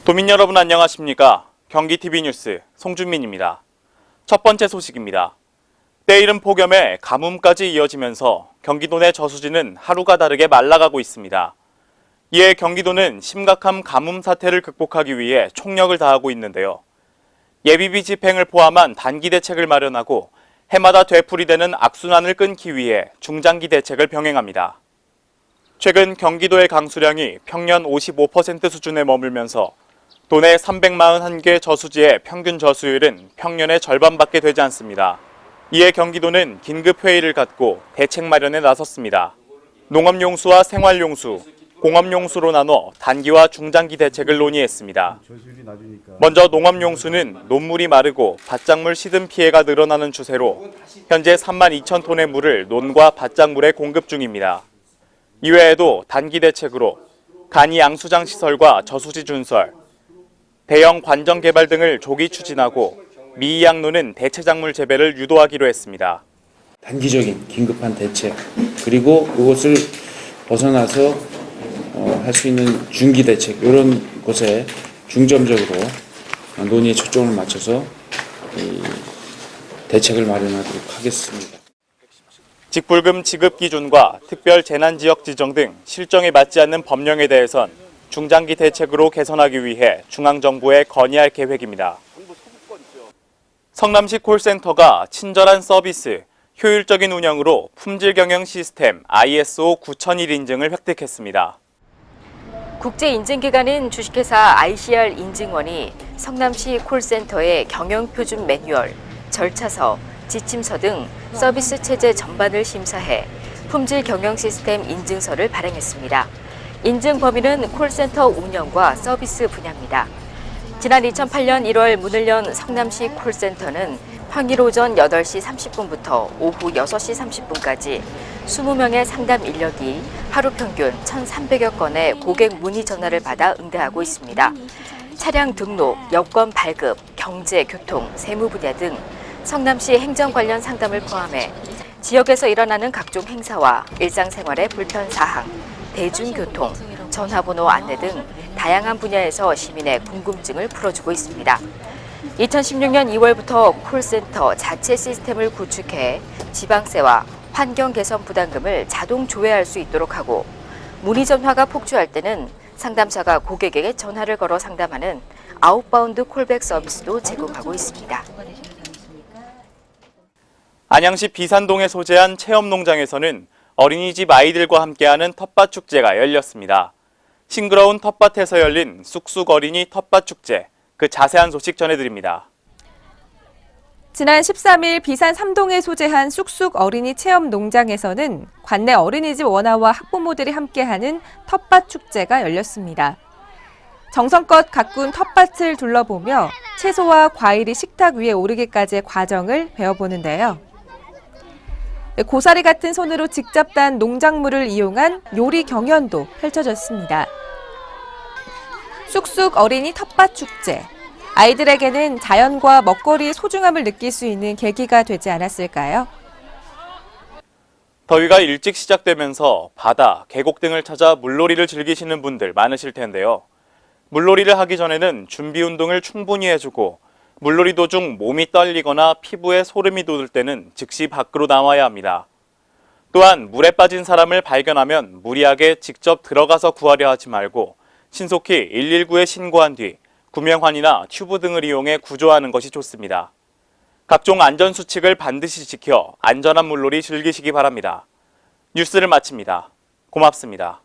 도민 여러분 안녕하십니까? 경기TV 뉴스 송준민입니다. 첫 번째 소식입니다. 때이른 폭염에 가뭄까지 이어지면서 경기도 내 저수지는 하루가 다르게 말라가고 있습니다. 이에 경기도는 심각한 가뭄 사태를 극복하기 위해 총력을 다하고 있는데요. 예비비 집행을 포함한 단기 대책을 마련하고 해마다 되풀이되는 악순환을 끊기 위해 중장기 대책을 병행합니다. 최근 경기도의 강수량이 평년 55% 수준에 머물면서 도내 341개 저수지의 평균 저수율은 평년의 절반밖에 되지 않습니다. 이에 경기도는 긴급회의를 갖고 대책 마련에 나섰습니다. 농업용수와 생활용수, 공업용수로 나눠 단기와 중장기 대책을 논의했습니다. 먼저 농업용수는 논물이 마르고 밭작물 시든 피해가 늘어나는 추세로 현재 32,000톤의 물을 논과 밭작물에 공급 중입니다. 이외에도 단기 대책으로 간이 양수장 시설과 저수지 준설, 대형 관정 개발 등을 조기 추진하고 미이양로는 대체작물 재배를 유도하기로 했습니다. 단기적인 긴급한 대책 그리고 그것을 벗어나서 할 수 있는 중기 대책 이런 것에 중점적으로 논의에 초점을 맞춰서 대책을 마련하도록 하겠습니다. 직불금 지급 기준과 특별 재난 지역 지정 등 실정에 맞지 않는 법령에 대해선 중장기 대책으로 개선하기 위해 중앙정부에 건의할 계획입니다. 성남시 콜센터가 친절한 서비스, 효율적인 운영으로 품질 경영 시스템 ISO 9001 인증을 획득했습니다. 국제 인증기관인 주식회사 ICR 인증원이 성남시 콜센터의 경영표준 매뉴얼, 절차서, 지침서 등 서비스 체제 전반을 심사해 품질 경영 시스템 인증서를 발행했습니다. 인증 범위는 콜센터 운영과 서비스 분야입니다. 지난 2008년 1월 문을 연 성남시 콜센터는 평일 오전 8시 30분부터 오후 6시 30분까지 20명의 상담 인력이 하루 평균 1,300여 건의 고객 문의 전화를 받아 응대하고 있습니다. 차량 등록, 여권 발급, 경제, 교통, 세무 분야 등 성남시 행정 관련 상담을 포함해 지역에서 일어나는 각종 행사와 일상생활의 불편 사항, 대중교통, 전화번호 안내 등 다양한 분야에서 시민의 궁금증을 풀어주고 있습니다. 2016년 2월부터 콜센터 자체 시스템을 구축해 지방세와 환경 개선 부담금을 자동 조회할 수 있도록 하고 문의 전화가 폭주할 때는 상담사가 고객에게 전화를 걸어 상담하는 아웃바운드 콜백 서비스도 제공하고 있습니다. 안양시 비산동에 소재한 체험농장에서는 어린이집 아이들과 함께하는 텃밭 축제가 열렸습니다. 싱그러운 텃밭에서 열린 쑥쑥 어린이 텃밭 축제, 그 자세한 소식 전해드립니다. 지난 13일 비산 3동에 소재한 쑥쑥 어린이 체험 농장에서는 관내 어린이집 원아와 학부모들이 함께하는 텃밭 축제가 열렸습니다. 정성껏 가꾼 텃밭을 둘러보며 채소와 과일이 식탁 위에 오르기까지의 과정을 배워보는데요. 고사리 같은 손으로 직접 딴 농작물을 이용한 요리 경연도 펼쳐졌습니다. 쑥쑥 어린이 텃밭 축제. 아이들에게는 자연과 먹거리의 소중함을 느낄 수 있는 계기가 되지 않았을까요? 더위가 일찍 시작되면서 바다, 계곡 등을 찾아 물놀이를 즐기시는 분들 많으실 텐데요. 물놀이를 하기 전에는 준비 운동을 충분히 해주고 물놀이 도중 몸이 떨리거나 피부에 소름이 돋을 때는 즉시 밖으로 나와야 합니다. 또한 물에 빠진 사람을 발견하면 무리하게 직접 들어가서 구하려 하지 말고 신속히 119에 신고한 뒤 구명환이나 튜브 등을 이용해 구조하는 것이 좋습니다. 각종 안전수칙을 반드시 지켜 안전한 물놀이 즐기시기 바랍니다. 뉴스를 마칩니다. 고맙습니다.